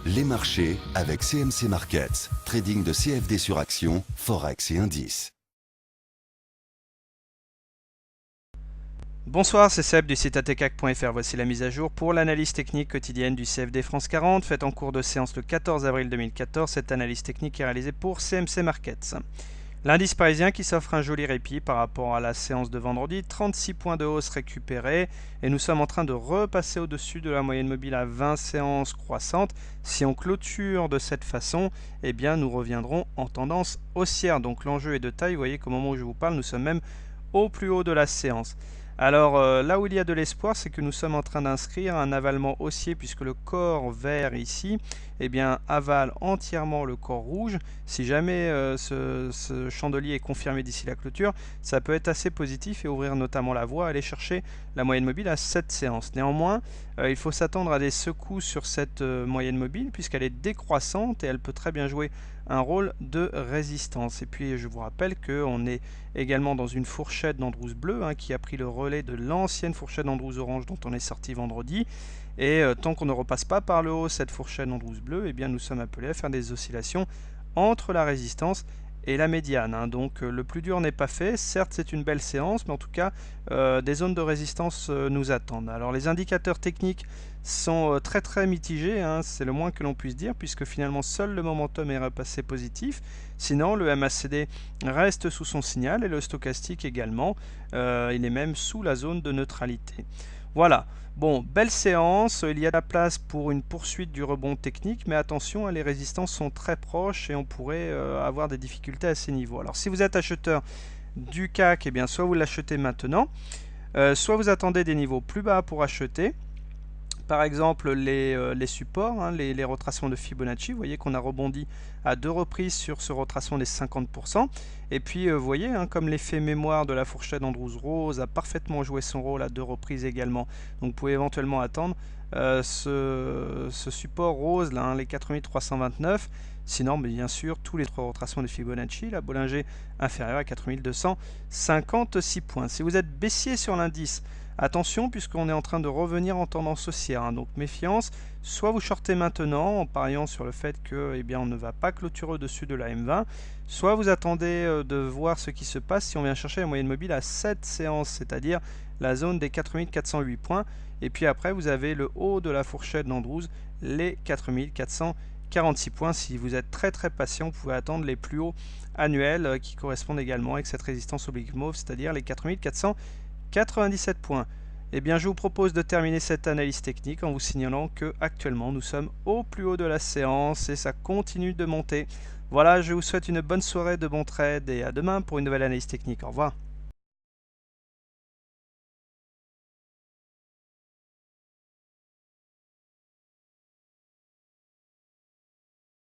Les marchés avec CMC Markets. Trading de CFD sur actions, Forex et indices. Bonsoir, c'est Seb du site atcac.fr. Voici la mise à jour pour l'analyse technique quotidienne du CFD France 40, faite en cours de séance le 14 avril 2014. Cette analyse technique est réalisée pour CMC Markets. L'indice parisien qui s'offre un joli répit par rapport à la séance de vendredi, 36 points de hausse récupérés, et nous sommes en train de repasser au-dessus de la moyenne mobile à 20 séances croissantes. Si on clôture de cette façon, eh bien nous reviendrons en tendance haussière. Donc l'enjeu est de taille. Vous voyez qu'au moment où je vous parle, nous sommes même au plus haut de la séance. Alors là où il y a de l'espoir, c'est que nous sommes en train d'inscrire un avalement haussier, puisque le corps vert ici avale entièrement le corps rouge. Si jamais ce chandelier est confirmé d'ici la clôture, ça peut être assez positif et ouvrir notamment la voie à aller chercher la moyenne mobile à 7 séances. Néanmoins, il faut s'attendre à des secousses sur cette moyenne mobile, puisqu'elle est décroissante et elle peut très bien jouer un rôle de résistance. Et puis je vous rappelle qu'on est également dans une fourchette d'Andrews bleu qui a pris le relais de l'ancienne fourchette d'Andrews orange dont on est sorti vendredi. Et tant qu'on ne repasse pas par le haut cette fourchette d'Andrews bleu, eh bien nous sommes appelés à faire des oscillations entre la résistance et la médiane. Donc le plus dur n'est pas fait. Certes, c'est une belle séance, mais en tout cas des zones de résistance nous attendent. Alors les indicateurs techniques sont très mitigés, c'est le moins que l'on puisse dire, puisque finalement seul le momentum est repassé positif. Sinon le MACD reste sous son signal et le stochastique également. Il est même sous la zone de neutralité. Voilà. Bon, belle séance, il y a la place pour une poursuite du rebond technique, mais attention, les résistances sont très proches et on pourrait avoir des difficultés à ces niveaux. Alors si vous êtes acheteur du CAC, eh bien, soit vous l'achetez maintenant, soit vous attendez des niveaux plus bas pour acheter. Par exemple, les supports, les retracements de Fibonacci, vous voyez qu'on a rebondi à 2 reprises sur ce retracement des 50%. Et puis, vous voyez, comme l'effet mémoire de la fourchette d'Andrews rose a parfaitement joué son rôle à 2 reprises également. Donc, vous pouvez éventuellement attendre ce support rose, là, les 4329. Sinon, bien sûr, tous les 3 retracements de Fibonacci, la Bollinger inférieure à 4256 points. Si vous êtes baissier sur l'indice, attention, puisqu'on est en train de revenir en tendance haussière, donc méfiance. Soit vous shortez maintenant en pariant sur le fait que on ne va pas clôturer au-dessus de la M20, soit vous attendez de voir ce qui se passe si on vient chercher la moyenne mobile à 7 séances, c'est-à-dire la zone des 4408 points. Et puis après, vous avez le haut de la fourchette d'Andrews, les 4446 points. Si vous êtes très patient, vous pouvez attendre les plus hauts annuels qui correspondent également avec cette résistance oblique mauve, c'est-à-dire les 4497 points. Eh bien, je vous propose de terminer cette analyse technique en vous signalant que actuellement nous sommes au plus haut de la séance et ça continue de monter. Voilà, je vous souhaite une bonne soirée, de bons trades et à demain pour une nouvelle analyse technique. Au revoir.